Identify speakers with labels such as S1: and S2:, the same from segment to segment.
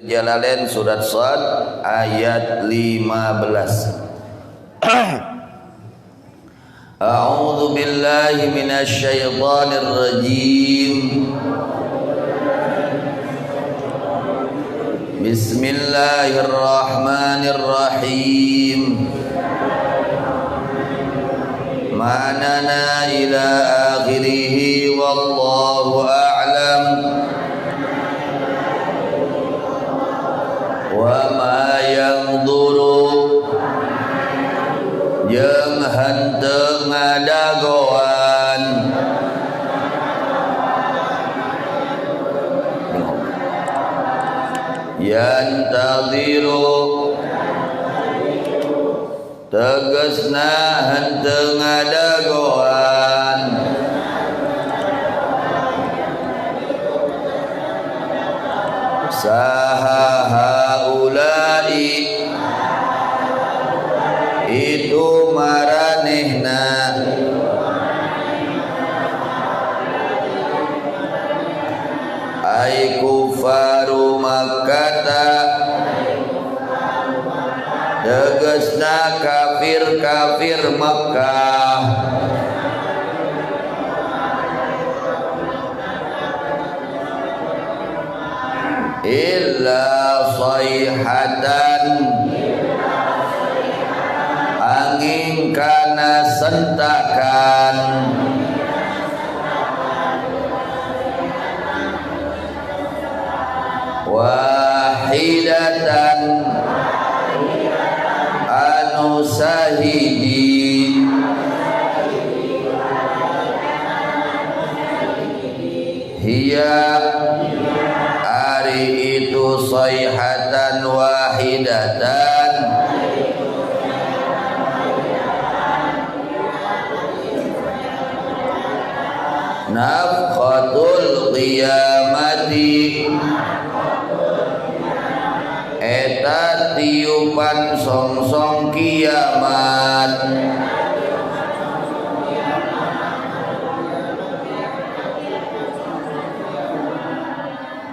S1: Jalalain surat Shad ayat 15. A'udzu billahi minasy syaithanir rajim. Bismillahirrahmanirrahim. Ma'nana ila akhirih wallahu a'lam. Wa ma yanzuru jeung henteu ngadagoan yantaziru tegasna henteu ngadagoan saha haulai itu maranehna ai kufaru Makkata tegasna kafir Makkah illa sayhatan angin kana sentakan wahidatan anu sahidi hiya ari itu sayhatan wahidatan nafkhatul qiyamati eta tiupan songsong kiamat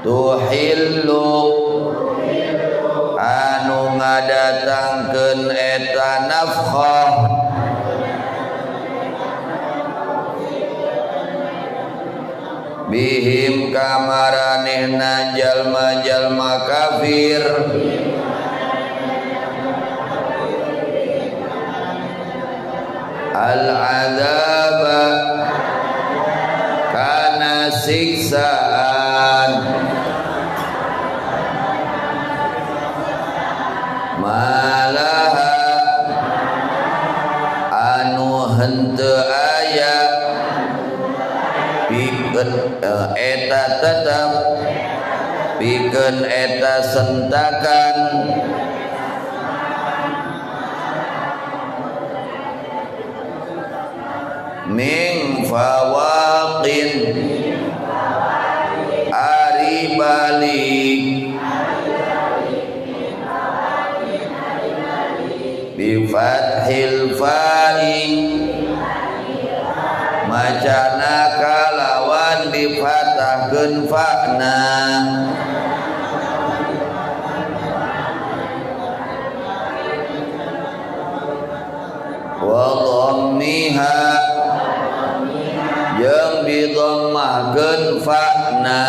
S1: tuhillu anu ngadatangkeun eta nafkhah bihim kamaranehna jalma-jalma kafir al-adzaba kana siksaan malaha anu henteu aya pikeun eta tetep pikeun eta sentakan min fawaqin ari balik bi fathil fa'i macana kalawan difatahkeun fa'na wa dhammiha jeung didommahkeun fa'na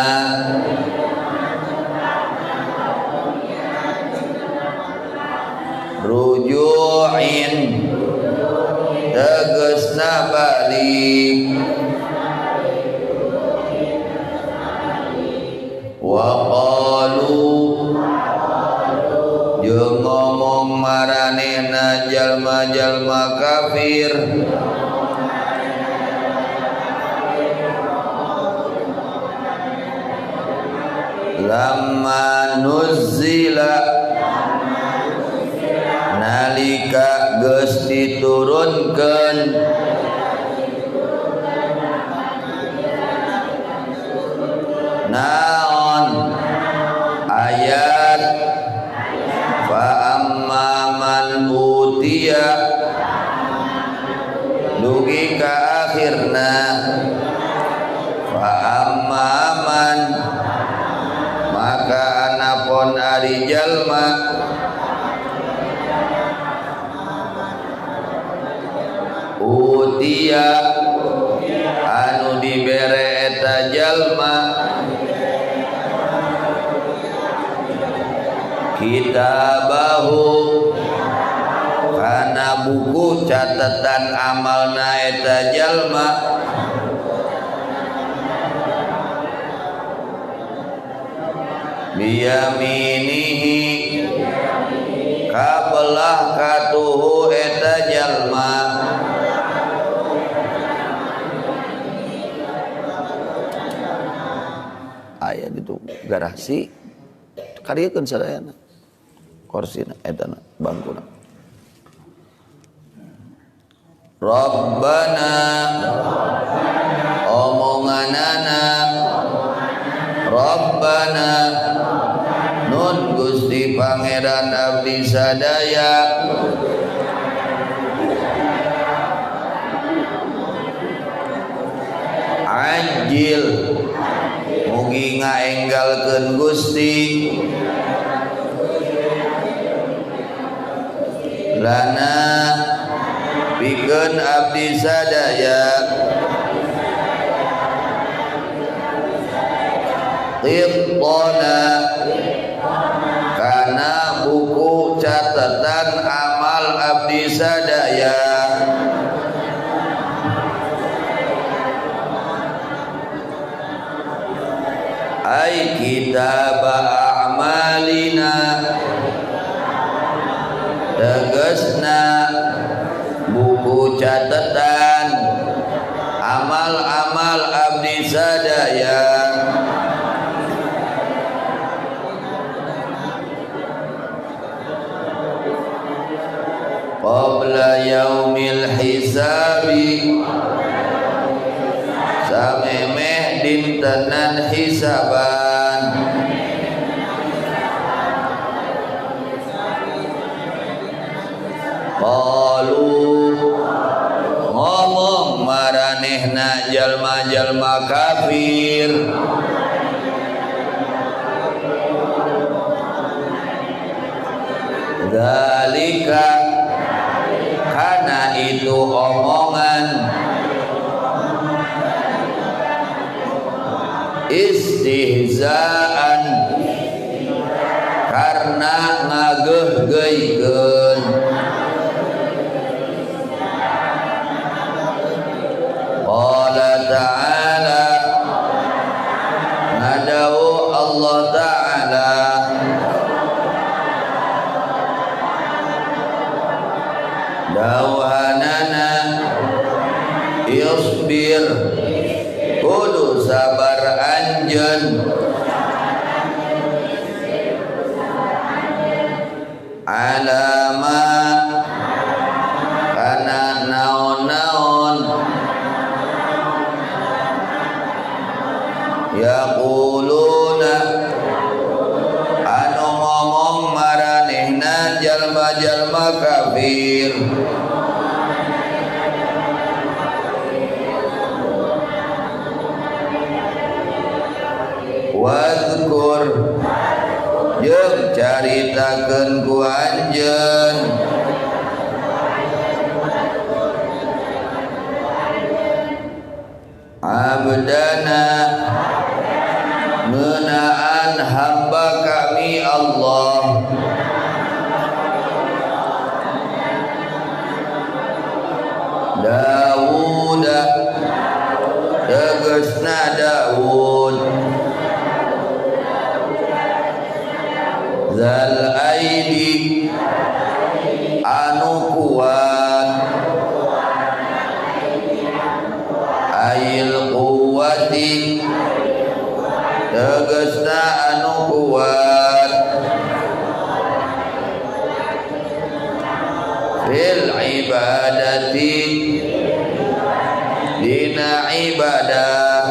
S1: ruju'in tegasna balik wa qalu jeung ngomong maranehna jalma-jalma kafir lamma nuzzila nalika geus diturunkeun naon ayat fa amma man utiya dugi ka akhirna fa amma man maka ana lamun ari jalma utia anu dibere eta jalma kitabahu kana buku catatan amalna eta jalma biyaminihi kabelah katuhu eta jalma aya gitu garasi kariekeun sadayana korsina eta bangkuna Rabbana omonganana Rabbana nun Gusti Pangeran abdi sadaya Anjil mugi ngaenggalkeun Gusti lana pikeun abdi sadaya qitana kana buku catatan amal abdi sadaya ai kitab a'malina tegasna buku catatan amal-amal abdi sadaya qabla yaumil hisabi samemeh dintenan hisaban qalu ngomong maranehna jalma-jalma kafir dzalika kana itu omongan istihzaan karena ngageuh-geuikeun qala ta'ala ngadau Allah ta'ala dauhanana isbir kudu sabar anjeun alama kana naon-naon yaquluna anu ngomong maranehna jalma-jalma kafir wadhkur jeung caritakeun ku anjeun abdana ngeunaan hamba kami Allah Daud tegasna Daud zal aidi anu kuat ail quwati tegasna anu kuat fil ibadati dina ibadah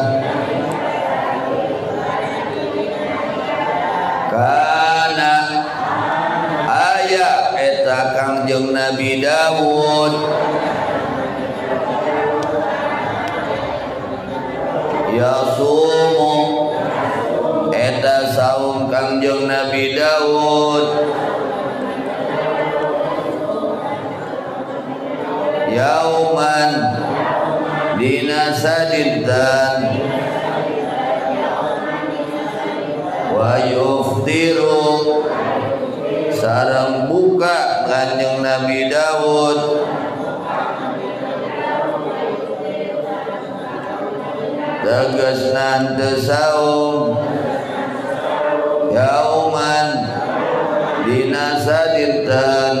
S1: kana aya eta Kangjeng Nabi Daud yasumu eta saum Kangjeng Nabi Daud yauman dina sadinten wa yuftiru sareng buka Kanjeng Nabi Daud tegasna teu saum yauman dina sadinten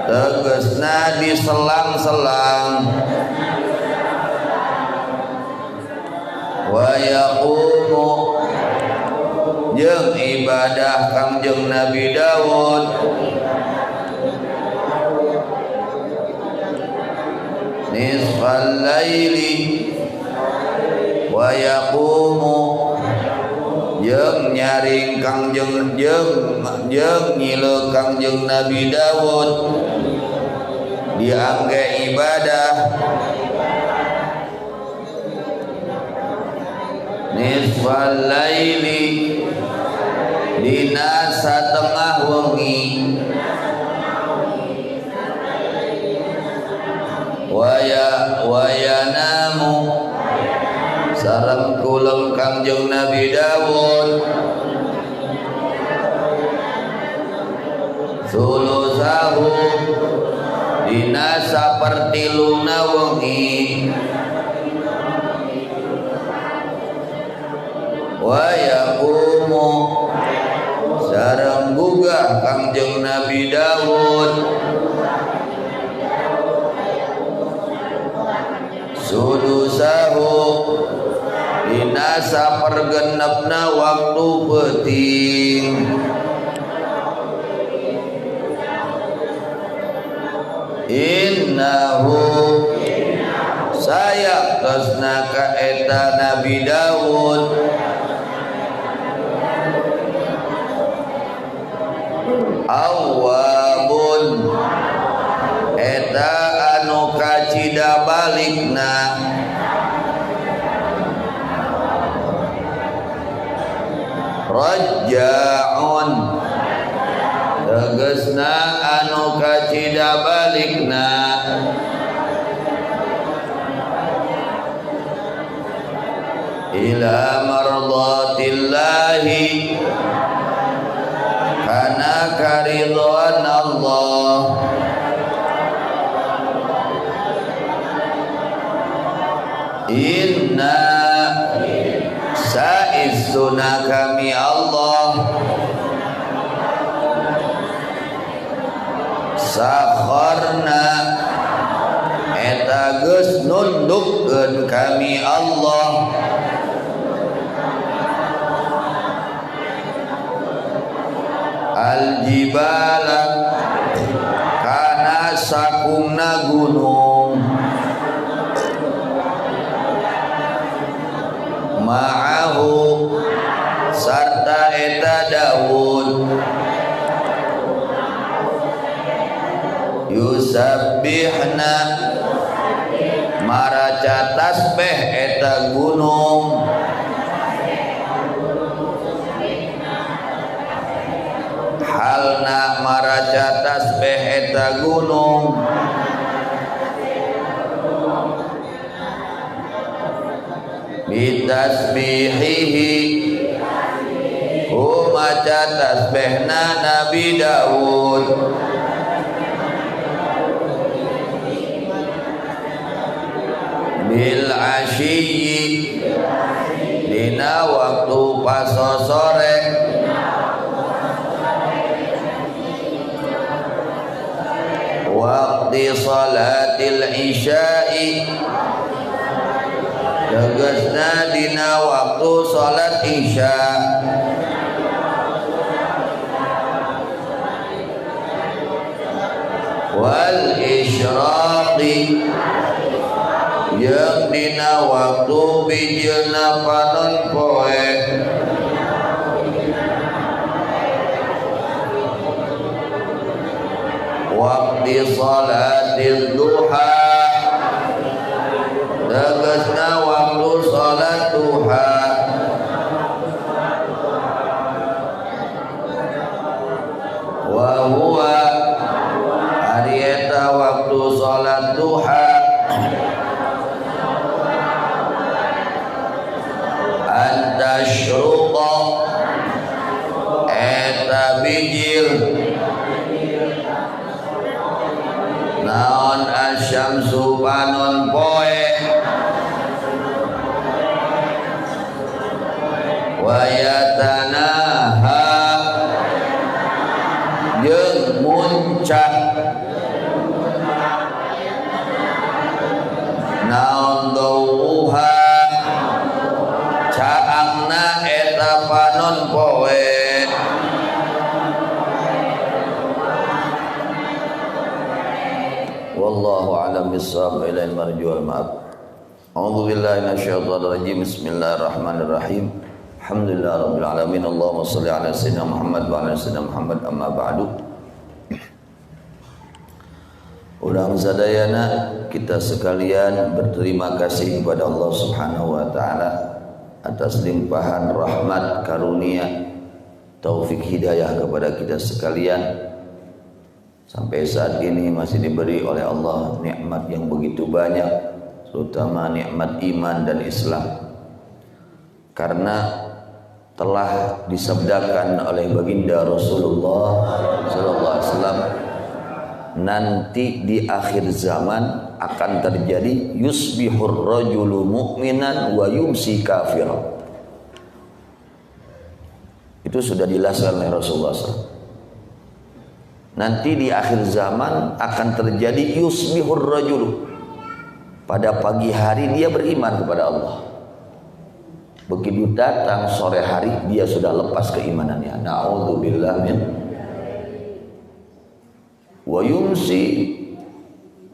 S1: tegasna di selang-selang wa yaqumu jeung ibadah Kangjeng Nabi Daud nisfal laili wa yaqumu jeung nyaring Kangjeng jeung nyileuk Kangjeng Nabi Daud diangge ibadah nisfal laili dina satengah wengi waya namu sareng kuleng Kangjeng Nabi Daud sulusahu dina sapertiluna wengi wa yaqumu sareng gugah Kangjeng Nabi Daud sudusahu dina sapergenepna waktu peuting innahu sayaqtasna ka eta Nabi Daud awwabun eta anu kacida balikna raja'un tegasna anu kacida balikna ila mardatillahi kana karidwan Allah inna sa'izzuna kami Allah sakharna eta geus nundukkeun kami Allah al-jibala kana sakungna gunung ma'ahu sarta eta Daud yusabbihna maraca tasbih eta gunung halna maraca tasbih eta gunung bitasbihihi maca tasbihna Nabi Daud bil asyiyi dina waktu pasosore waqti salatil isya'i tegasna dina waktu salat isya wal isyraqi jeung dina waktu bijeuna panon poe waqti salatil duha tegasna waktu salat duha wayatanaha jeung muncak naon dauha caangna eta panon poe. Wallahu a'lam bissawab. Ilal marju wal ma'ab. A'udzu billahi minasyaitonir rajim. Bismillahirrahmanirrahim. Alhamdulillah rabbil alamin. Allahumma shalli ala sayyidina Muhammad wa ala sayyidina Muhammad, amma ba'du. Urang sadayana kita sekalian berterima kasih kepada Allah Subhanahu wa taala atas limpahan rahmat, karunia, taufik hidayah kepada kita sekalian. Sampai saat ini masih diberi oleh Allah nikmat yang begitu banyak, terutama nikmat iman dan Islam. Karena telah disabdakan oleh baginda Rasulullah sallallahu alaihi wasallam, nanti di akhir zaman akan terjadi yusbihur rajulu mu'minan wa yumsi kafiran. Itu sudah dijelaskan oleh Rasulullah SAW. Nanti di akhir zaman akan terjadi yusbihur rajulu, pada pagi hari dia beriman kepada Allah, begitu datang sore hari dia sudah lepas keimanannya. Na'udzubillah min. Wa yumsi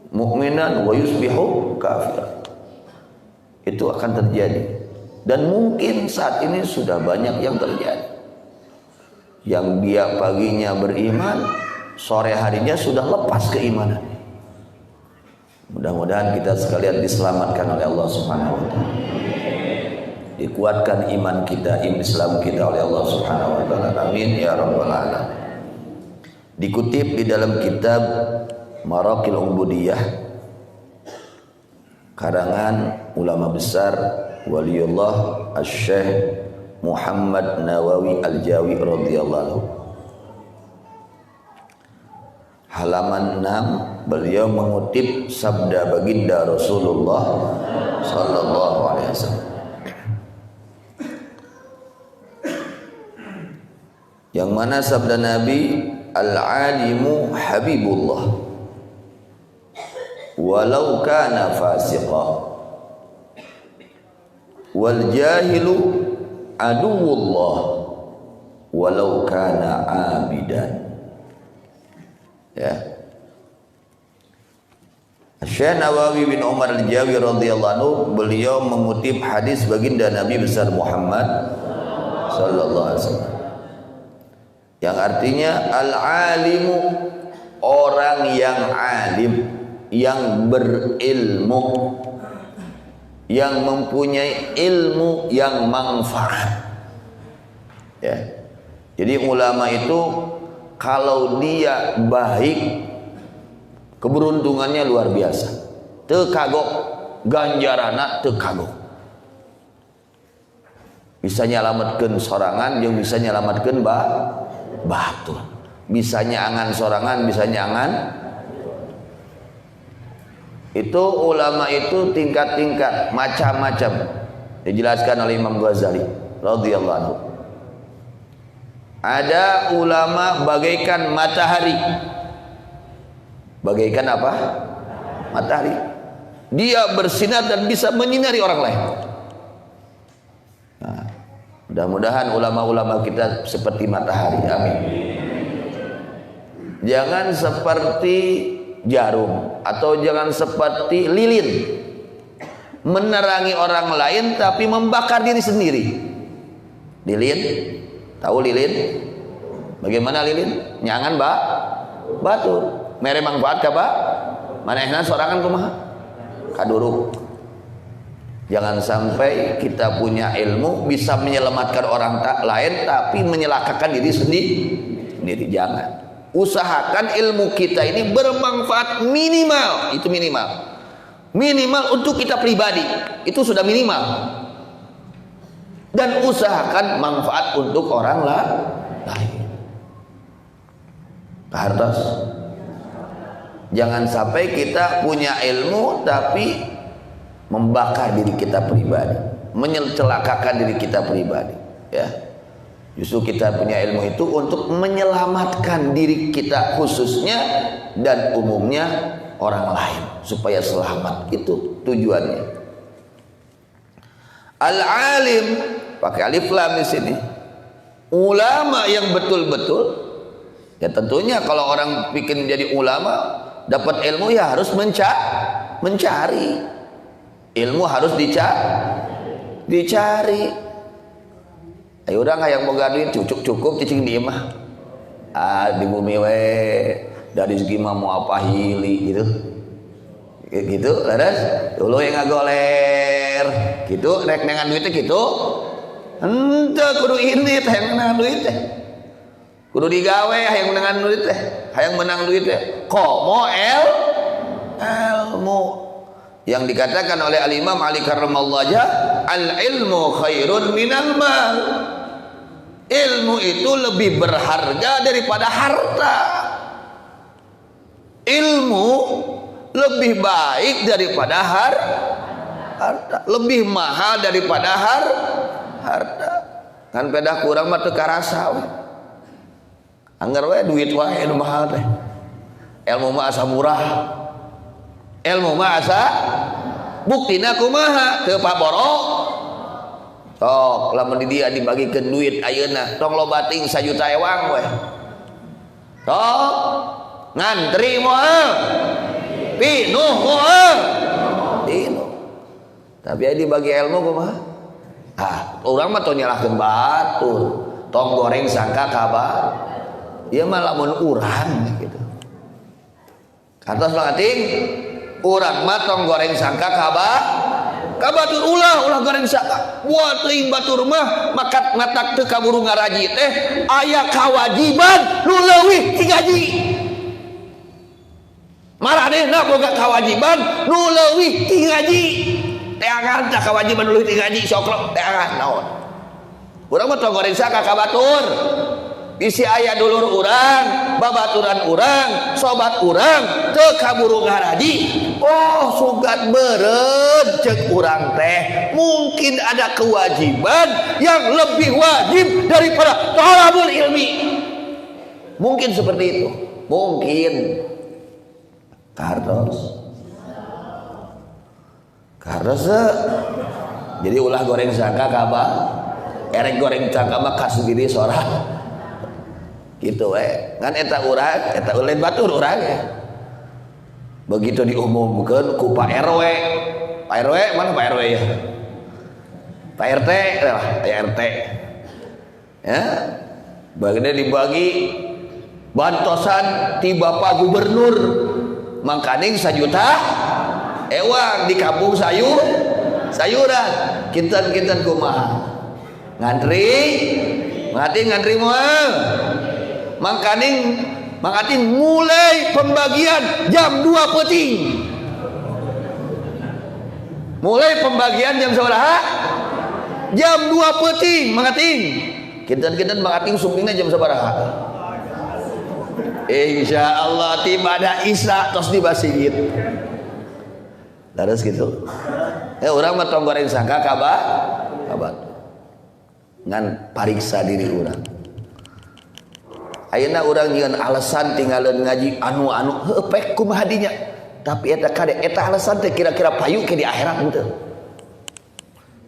S1: mu'minan wa yusbihu kafiran. Itu akan terjadi, dan mungkin saat ini sudah banyak yang terjadi. Yang dia paginya beriman, sore harinya sudah lepas keimanannya. Mudah-mudahan kita sekalian diselamatkan oleh Allah Subhanahu wa taala. Dikuatkan iman kita, Islam kita oleh Allah Subhanahu wa taala. Amin ya rabbal alamin. Dikutip di dalam kitab Maraqil Ubudiyah karangan ulama besar Waliullah Asy-Syaikh Muhammad Nawawi Al-Jawi radhiyallahu anhu. Halaman 6 beliau mengutip sabda baginda Rasulullah sallallahu alaihi wasallam. Yang mana sabda Nabi, al-alimu habibullah walau kana fasiqa wal jahilu aduwullah walau kana abidan. Ya, Syekh Nawawi bin Umar Al-Jawi radhiyallahu anhu beliau mengutip hadis baginda Nabi besar Muhammad sallallahu alaihi wasallam, yang artinya al-alimu, orang yang alim, yang berilmu, yang mempunyai ilmu yang manfaat. Ya. Jadi ulama itu kalau dia baik, keberuntungannya luar biasa. Teu kagok ganjarana, teu kagok. Bisa nyelamatkeun sorangan, jeung bisa nyelamatkeun batur. Bisa nyangan sorangan, bisa nyangan. Itu ulama itu tingkat-tingkat, macam-macam. Dijelaskan oleh Imam Ghazali radhiyallahu anhu. Ada ulama bagaikan matahari. Bagaikan apa? Matahari. Dia bersinar dan bisa menyinari orang lain. Nah, mudah-mudahan ulama-ulama kita seperti matahari. Amin. Jangan seperti jarum atau jangan seperti lilin, menerangi orang lain tapi membakar diri sendiri. Lilin, tahu lilin? Bagaimana lilin? Nyangan batur. Mere manfaat ka manehna sorangan kumaha? Kaduruk. Jangan sampai kita punya ilmu bisa menyelamatkan orang lain tapi menyelakakan diri sendiri. Jangan. Usahakan ilmu kita ini bermanfaat minimal, itu minimal untuk kita pribadi, itu sudah minimal, dan usahakan manfaat untuk orang lain. Hartas, jangan sampai kita punya ilmu tapi membakar diri kita pribadi, mencelakakan diri kita pribadi. Ya, justru kita punya ilmu itu untuk menyelamatkan diri kita khususnya dan umumnya orang lain supaya selamat. Itu tujuannya. Al-alim pakai alif lam di sini. Ulama yang betul-betul, ya tentunya kalau orang bikin jadi ulama dapat ilmu ya harus mencari. Ilmu harus dicari. Ayo orang yang boga duit cukup cicing di mah. Di bumi we dari segi mah mau apa hili gitu. Gitu, laras dulu yang ngagoler gitu, rek dengan duitnya gitu. Henteu kudu ini teh yang menang duit teh. Kudu digawe hayang menang duit teh, hayang menang duit teh. Komo ilmu yang dikatakan oleh Al-Imam Ali karramallahu wajhah, al-ilmu khairun minal mal. Ilmu itu lebih berharga daripada harta. Ilmu lebih baik daripada harta, lebih mahal daripada harta. Kan pedah kurang mah teu karasa we. Anggar we duit wae nu mahal teh. Ilmu mah asa murah. Ilmu mah asa buktina kumaha teu paborok. Sok lamun di dia dibagikeun duit ayeuna tong loba ting 1 juta ewang we. Sok ngantri moal. Pinuh moal. Pinuh. Tapi aya dibagi ilmu kumaha? Urang mah tong nyalahkeun batur. Tong goreng sangka kabar. Ieu mah lamun urang gitu. Kantos bangeting urang mah tong goreng sangka kabatur ulah goreng sangka. Buat teuing batur mah makat matak teu kaburu ngaraji teh aya kawajiban nu leuwih ti gaji. Maranehna boga kawajiban nu leuwih ti gaji. Teangan tah kawajiban nu leuwih ti gaji sok teangan naon. Urang mah tong goreng sangka kabatur. Bisi aya dulur urang, babaturan urang, sobat urang teu kaburu ngaraji. Oh, sugat beureun ceuk urang teh. Mungkin ada kewajiban yang lebih wajib daripada thalabul ilmi. Mungkin seperti itu. Mungkin. Kartos. Jadi ulah goreng sangka kaba. Erek goreng sangka mah kasendiri sorang. Gitu ngan eta urang eta lain batur urang ya. Begitu diumumkeun ku Pak RW. Pak RW mana Pak RW ya? Pak RT lah, RT. Ya. Bagina dibagi bantosan ti Bapak Gubernur. Mangkaning 1 juta ewang di kampung sayuran. Kinten kumaha? Ngantri moal. Mangkaning mulai pembagian jam 2 peuting. Mulai pembagian jam sabaraha? Jam 2 peuting mangating. Kinten mangating sumpingna jam sabaraha? Insyaallah tibada isya tos dibasigit. Laras gitu. Urang mah tong goreng sangka kabat. Ngan pariksa diri urang. Ayeuna urang nyieun alasan tinggalin ngaji anu pek kumaha dinya. Tapi eta kade eta alasan teh kira-kira payu ke di akhirat henteu.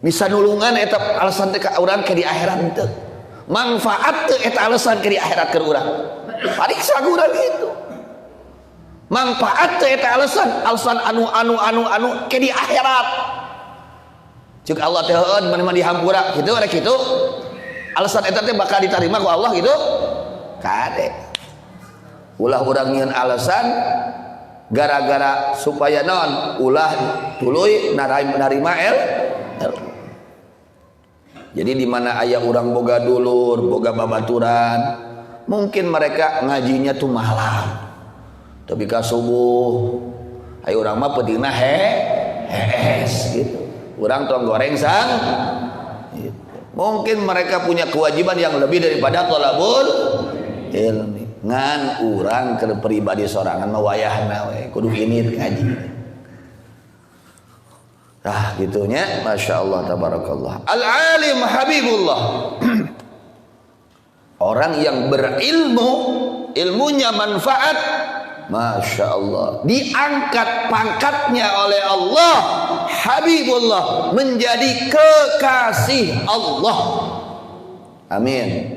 S1: Bisa nulungan eta alasan teh ka urang ke di akhirat henteu. Manfaat teu eta alasan ke di akhirat keur urang. Pariksa urang gitu. Manfaat teu eta alasan anu ke di akhirat. Ceuk Allah teh heueun maneh mah dihampura kitu ada kitu. Alasan eta teh bakal diterima ku Allah gitu. Kade ulah urang nyieun alasan gara-gara supaya naon ulah tuluy narima jadi di mana aya urang boga dulur boga babaturan mungkin mereka ngajinya tuh malam tapi ka subuh aya urang mah pentingna hees gitu urang tong goreng sang gitu. Mungkin mereka punya kewajiban yang lebih daripada thalabul ilmi ngan urang ke pribadi sorangan mah wayahna we kudu ini ngaji. Gitunya Masya Allah tabarakallah. Al-alim habibullah. Orang yang berilmu, ilmunya manfaat, Masya Allah, diangkat pangkatnya oleh Allah, Habibullah, menjadi kekasih Allah. Amin.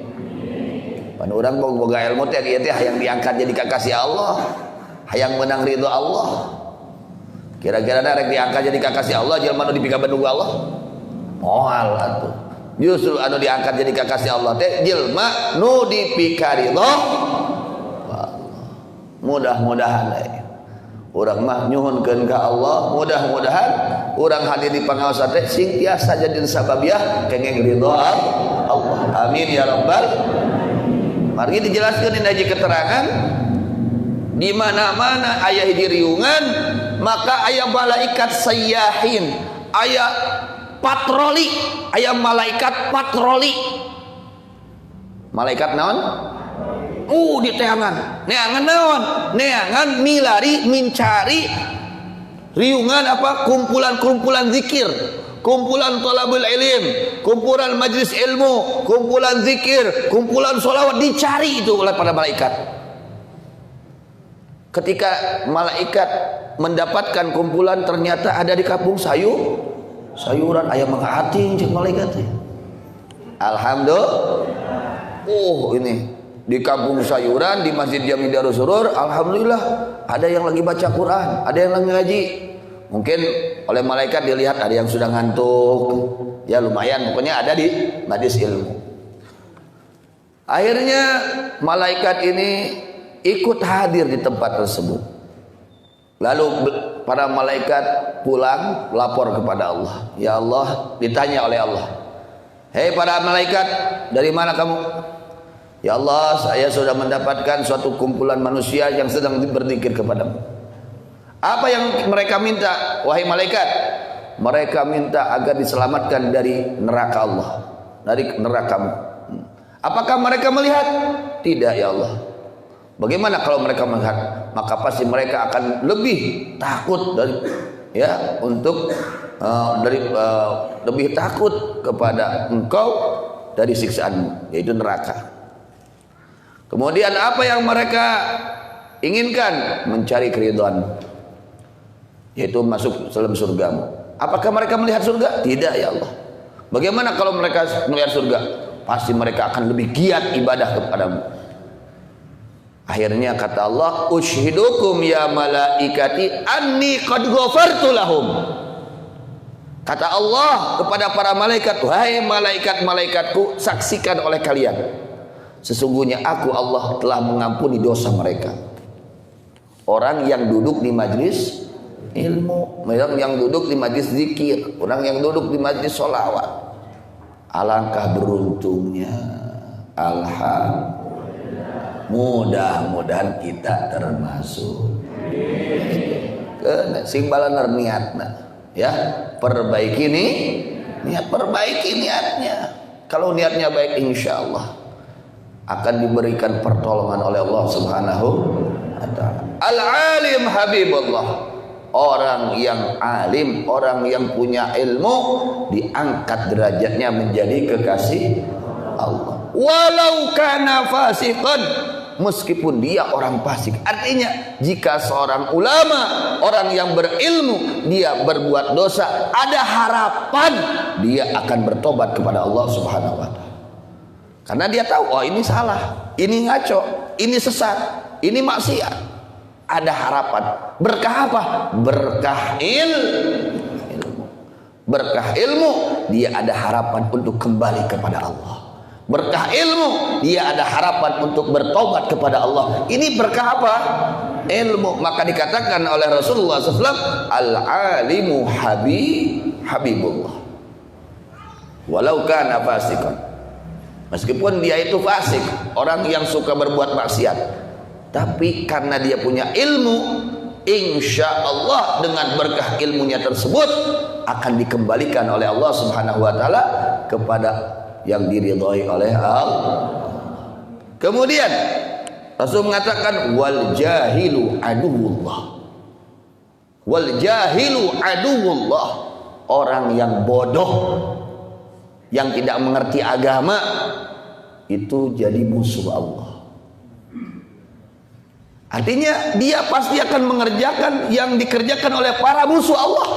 S1: Pan urang boga ilmu teh ieu teh hayang diangkat jadi kekasih Allah, hayang menang ridho Allah. Kira-kira rek diangkat jadi kekasih Allah jelema nu dipikabeun ku Allah? Moal atuh. Justru anu diangkat jadi kekasih Allah teh jelema nu dipikaridho mudah-mudahan urang mah nyuhunkeun ka Allah, mudah-mudahan urang hadir di pangaosan teh sing tiasa jadi sababiah kenging ridho Allah. Amin ya rabbal. Mari dijelaskeun dina hiji keterangan, di mana-mana aya hiji riungan maka aya malaikat sayyahin, aya patroli, aya malaikat patroli. Malaikat naon? Di teangan. Neangan naon? Neangan milari mencari riungan apa? Kumpulan-kumpulan zikir, kumpulan thalabul ilm, kumpulan majlis ilmu, kumpulan zikir, kumpulan sholawat, dicari itu oleh para malaikat. Ketika malaikat mendapatkan kumpulan ternyata ada di kampung sayuran ayam mengating cek malaikat. Alhamdulillah. Ini di kampung sayuran di Masjid Jami Darus Surur, alhamdulillah ada yang lagi baca Quran, ada yang lagi ngaji. Mungkin oleh malaikat dilihat ada yang sudah ngantuk, ya lumayan, pokoknya ada di majlis ilmu. Akhirnya malaikat ini ikut hadir di tempat tersebut. Lalu para malaikat pulang lapor kepada Allah. Ya Allah, ditanya oleh Allah, hei para malaikat, dari mana kamu? Ya Allah, saya sudah mendapatkan suatu kumpulan manusia yang sedang berzikir kepadamu. Apa yang mereka minta, wahai malaikat? Mereka minta agar diselamatkan dari neraka Allah, dari nerakamu. Apakah mereka melihat? Tidak ya Allah. Bagaimana kalau mereka melihat? Maka pasti mereka akan lebih takut dari lebih takut kepada engkau dari siksaanmu, yaitu neraka. Kemudian apa yang mereka inginkan? Mencari keridhaan, yaitu masuk dalam surgamu. Apakah mereka melihat surga? Tidak ya Allah. Bagaimana kalau mereka melihat surga? Pasti mereka akan lebih giat ibadah kepadamu. Akhirnya kata Allah, ushidukum ya malaikati anni qad ghafartu lahum. Kata Allah kepada para malaikat, wahai malaikat-malaikatku, saksikan oleh kalian, sesungguhnya aku Allah telah mengampuni dosa mereka. Orang yang duduk di majlis ilmu, orang yang duduk di majlis zikir, orang yang duduk di majlis sholawat, alangkah beruntungnya. Alhamdulillah. Mudah-mudahan kita termasuk. Sing balaner niatna, ya perbaiki nih niat, perbaiki niatnya. Kalau niatnya baik, insya Allah akan diberikan pertolongan oleh Allah Subhanahu wa ta'ala. Al-alim Habibullah, orang yang alim, orang yang punya ilmu, diangkat derajatnya menjadi kekasih Allah. Walau kana fasiqan, meskipun dia orang fasik. Artinya jika seorang ulama, orang yang berilmu, dia berbuat dosa, ada harapan dia akan bertobat kepada Allah Subhanahu wa ta'ala. Karena dia tahu, oh ini salah, ini ngaco, ini sesat, ini maksiat. Ada harapan. Berkah apa? Berkah ilmu. Berkah ilmu, dia ada harapan untuk kembali kepada Allah. Berkah ilmu, dia ada harapan untuk bertobat kepada Allah. Ini berkah apa? Ilmu. Maka dikatakan oleh Rasulullah SAW, al-alimu habibullah walau kana fasikan. Meskipun dia itu fasik, orang yang suka berbuat maksiat, tapi karena dia punya ilmu, insya Allah dengan berkah ilmunya tersebut akan dikembalikan oleh Allah Subhanahu wa ta'ala kepada yang diridhai oleh Allah. Kemudian Rasul mengatakan, wal jahilu aduwullah. Wal jahilu aduwullah, orang yang bodoh, yang tidak mengerti agama, itu jadi musuh Allah. Artinya dia pasti akan mengerjakan yang dikerjakan oleh para musuh Allah.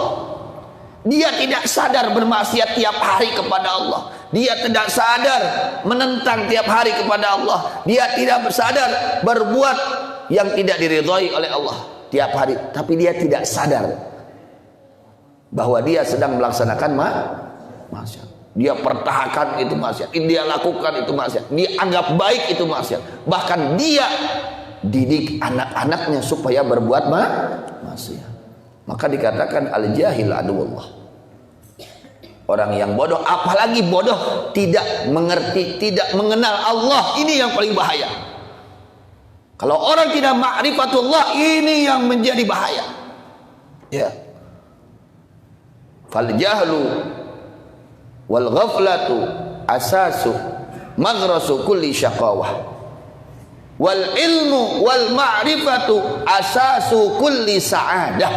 S1: Dia tidak sadar bermaksiat tiap hari kepada Allah. Dia tidak sadar menentang tiap hari kepada Allah. Dia tidak sadar berbuat yang tidak diridhai oleh Allah tiap hari. Tapi dia tidak sadar bahwa dia sedang melaksanakan maksiat. Dia pertahankan itu maksiat. Dia lakukan itu maksiat. Dia anggap baik itu maksiat. Bahkan dia didik anak-anaknya supaya berbuat maksiat. Maka dikatakan al-jahil aduwullah. Orang yang bodoh, apalagi bodoh tidak mengerti, tidak mengenal Allah, ini yang paling bahaya. Kalau orang tidak ma'rifatullah, ini yang menjadi bahaya. Ya. Fal jahlu wal ghaflatu asasu maghrasu kulli syaqawah. Wal ilmu wal ma'rifatu asasu kulli sa'adah.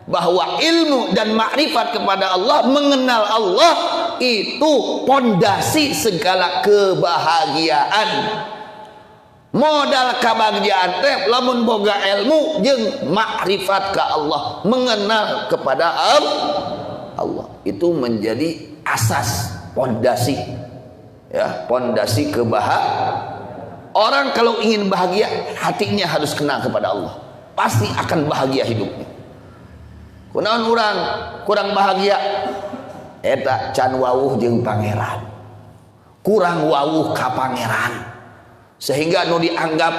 S1: Bahwa ilmu dan makrifat kepada Allah, mengenal Allah, itu pondasi segala kebahagiaan. Modal kebahagiaan teh lamun boga ilmu jeung makrifat ke Allah, mengenal kepada Allah, itu menjadi asas, pondasi, ya, pondasi kebahagiaan. Orang kalau ingin bahagia, hatinya harus kenal kepada Allah, pasti akan bahagia hidupnya. Kunaon urang kurang bahagia, eta can wawuh jeung pangeran, kurang wawuh ka pangeran, sehingga nu dianggap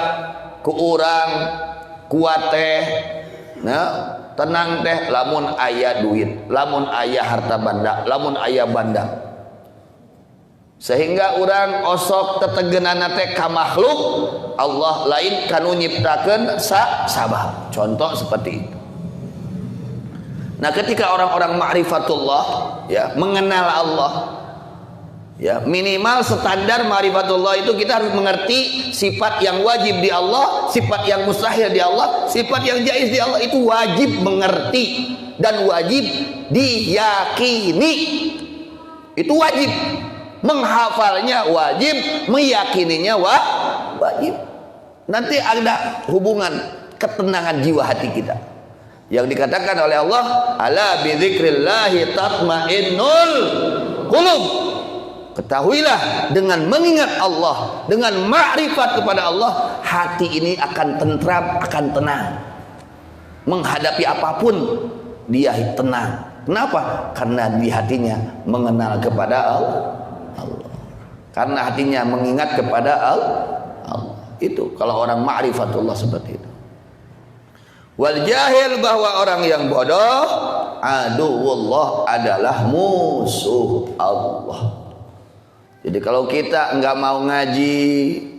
S1: ku urang kuat teh, nah, tenang teh lamun aya duit, lamun aya harta banda, lamun aya banda, sehingga urang osok tetegeunana teh ka makhluk Allah lain kanu nyiptakeun sabab. Contoh seperti itu. Nah, ketika orang-orang ma'rifatullah, ya, mengenal Allah, ya, minimal standar ma'rifatullah itu kita harus mengerti sifat yang wajib di Allah, sifat yang mustahil di Allah, sifat yang jaiz di Allah, itu wajib mengerti dan wajib diyakini. Itu wajib. Menghafalnya wajib, meyakininya wajib. Nanti ada hubungan ketenangan jiwa hati kita. Yang dikatakan oleh Allah, ala bidzikrillahi tatmainnul qulub. Ketahuilah, dengan mengingat Allah, dengan makrifat kepada Allah, hati ini akan tentram, akan tenang. Menghadapi apapun dia tenang. Kenapa? Karena di hatinya mengenal kepada Allah. Karena hatinya mengingat kepada Allah. Itu kalau orang ma'rifatullah seperti itu. Wal jahil, bahwa orang yang bodoh, aduwullah, adalah musuh Allah. Jadi kalau kita enggak mau ngaji,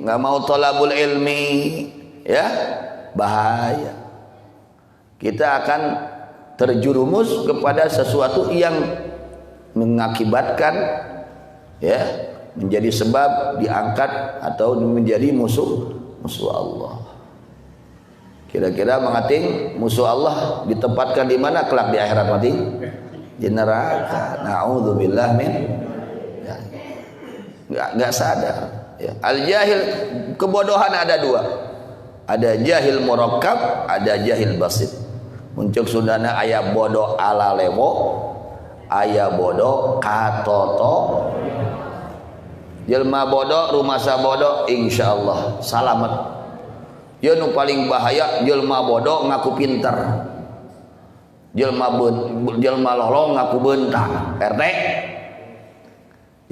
S1: enggak mau thalabul ilmi, ya, bahaya. Kita akan terjerumus kepada sesuatu yang mengakibatkan, ya, menjadi sebab diangkat atau menjadi musuh Allah. Kira-kira mengating musuh Allah ditempatkan di mana kelak di akhirat mati? Di neraka. Na'udzubillah min. Ya, enggak sadar. Ya. Al-jahil, kebodohan ada dua. Ada jahil murakkab, ada jahil basit. Muncul sundana aya bodoh ala lewo, aya bodoh katoto. Jelma bodoh, rumasa bodoh, insyaallah salamet. Ya, nu paling bahaya jelma bodoh ngaku pinter, jelma lolong ngaku bentak. RT,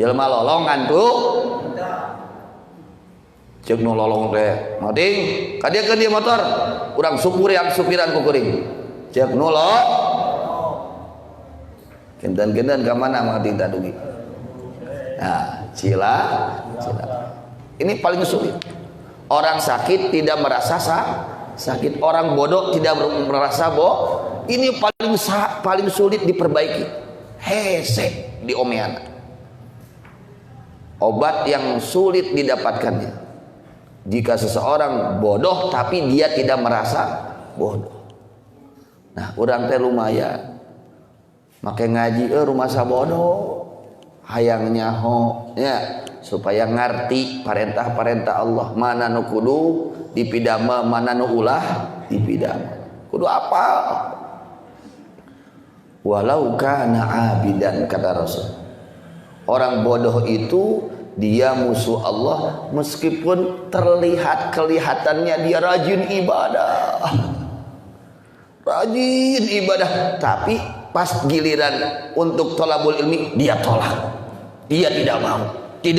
S1: jelma lolong ngantuk cek nu lolong teh mading kadiekeun dia motor urang supiran ku kuring cek nu lo genten-genten ka mana mading tadugi. Nah, cila. Ini paling sulit. Orang sakit tidak merasa sakit, orang bodoh tidak merasa bodoh. Ini paling sulit diperbaiki. Hese diomean. Obat yang sulit didapatkannya. Jika seseorang bodoh tapi dia tidak merasa bodoh. Nah, urang teh lumayan make ngaji rumah sabodoh hayang nyaho, ya, supaya ngerti perintah-perintah Allah, mana nu kudu dipidama, mana nu ulah dipidama. Kudu apa? Walau kana abidan, kata Rasul. Orang bodoh itu dia musuh Allah meskipun kelihatannya dia rajin ibadah. Rajin ibadah, tapi pas giliran untuk thalabul ilmi dia tolak. Dia tidak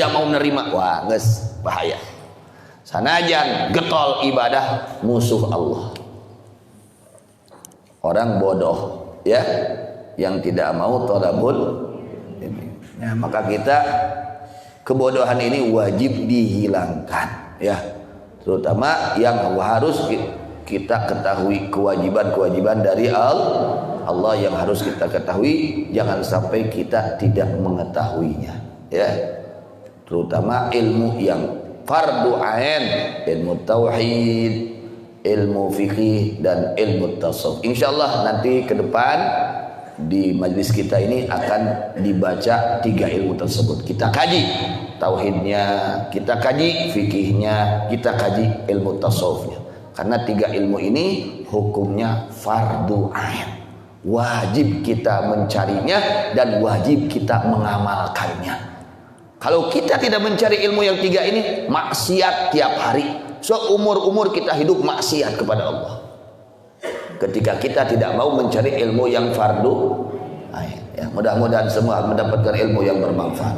S1: mau menerima. Wah, geus bahaya. Sanajan getol ibadah, musuh Allah. Orang bodoh ya yang tidak mau thalabul ilmi. Nah, maka kita kebodohan ini wajib dihilangkan ya. Terutama yang harus kita ketahui kewajiban-kewajiban dari Allah yang harus kita ketahui, jangan sampai kita tidak mengetahuinya ya. Terutama ilmu yang fardu ain, ilmu tauhid, ilmu fikih dan ilmu tasawuf. Insyaallah nanti ke depan di majelis kita ini akan dibaca 3 ilmu tersebut. Kita kaji tauhidnya, kita kaji fikihnya, kita kaji ilmu tasawufnya. Karena 3 ilmu ini hukumnya fardu ain, wajib kita mencarinya dan wajib kita mengamalkannya. Kalau kita tidak mencari ilmu yang 3 ini, maksiat tiap hari. Seumur-umur kita hidup maksiat kepada Allah. Ketika kita tidak mau mencari ilmu yang fardu ain ya, mudah-mudahan semua mendapatkan ilmu yang bermanfaat,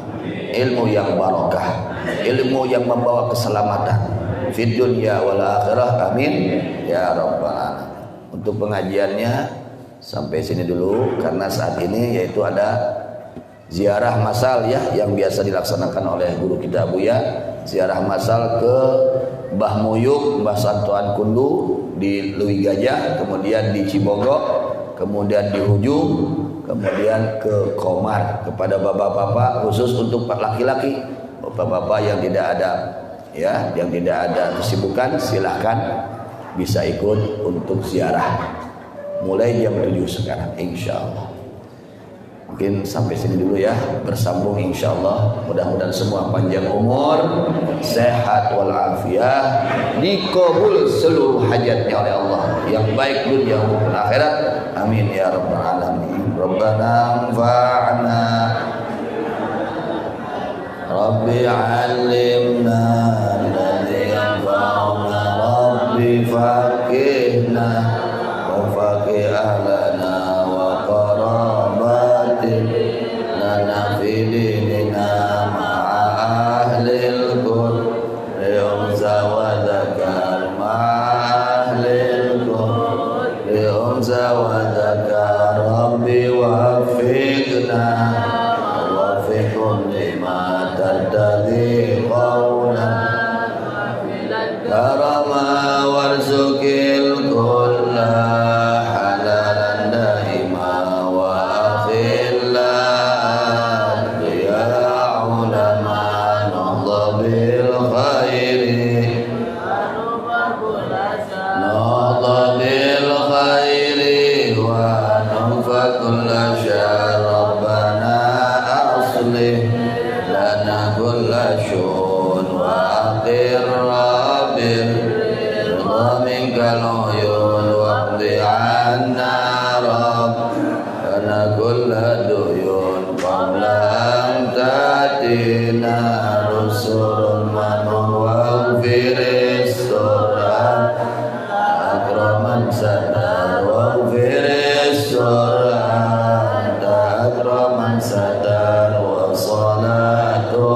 S1: ilmu yang barakah, ilmu yang membawa keselamatan fid dunya wal akhirah, amin ya rabbal alamin. Untuk pengajiannya sampai sini dulu, karena saat ini yaitu ada ziarah masal ya yang biasa dilaksanakan oleh guru kita Buya, ziarah masal ke Mbah Muyuk, Mbah Santuan Kundu di Lewi Gajah, kemudian di Cibogo, kemudian di Ujung, kemudian ke Komar, kepada bapak-bapak, khusus untuk laki-laki, bapak-bapak yang tidak ada ya, yang tidak ada kesibukan, silahkan bisa ikut untuk ziarah mulai jam 7 sekarang insyaallah. Mungkin sampai sini dulu ya, bersambung insyaallah. Mudah-mudahan semua panjang umur, sehat walafiat, dikabul seluruh hajatnya oleh Allah yang baik dunia maupun akhirat, amin ya rabbal alamin. Rabbana anfa'na Rabbi 'allimna alladzi yanfa'una Rabbi faqihna wa faqih ahlana wa qarabatin lana fi dinina ma'a ahlil qurri umza wa dzakar ma'a ahlil qurri umza wa dzakar Rabbi waffiqna waffiqhum lima tadhi qawlan karama warzuqil kulla halalan daima wa akhilla ya ulama nahda bil khairi nahda bil khairi wa nahfa kulla syar rabbana aslih lana kulla syun wa aqir rabbir ridha minkal uyun waqdi anna rabbana kulla duyun qabla an tatina rusulun manun waghfiris surah akraman sadar waghfiris surah akraman sadar wa salatullah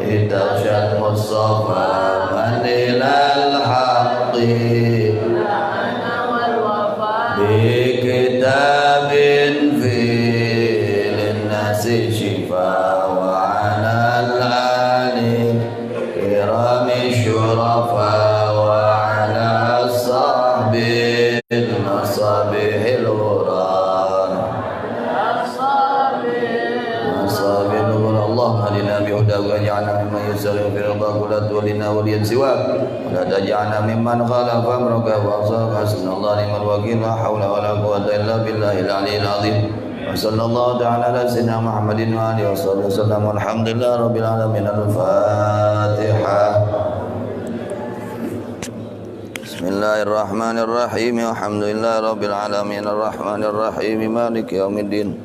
S1: itashad mustafa manilal haqqi bi kitabin fi linnasi shifa wa alal ali kirami syurafa wa ala sahbil masabihil quran masabihil quran Allah hadina bihuda wa ja'alna mimman yusari'u fi ridha kulla tuwalina waliyan siwak wa la taj'alna mimman khalafa amraka wa asaka hasbunallahu ni'mal wakil la hawla wa la quwwata illa billahil aliyyil azim Wassallallahu ta'ala ala sayyidina Muhammadin wa alihi wasallam. Alhamdulillah rabbil alamin. Al-Fatihah. Bismillahirrahmanirrahim. Alhamdulillah rabbil alamin. Arrahmanir rahim. Maliki yaumiddin.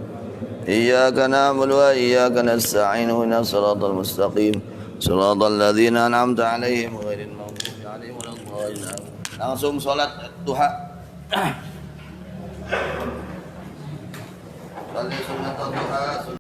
S1: Iyyaka na'budu wa iyyaka nasta'in. Ihdinas siratal mustaqim. Siratal ladzina an'amta 'alaihim ghairil maghdubi 'alaihim waladdallin. Langsung salat duha. Salat sunat duha.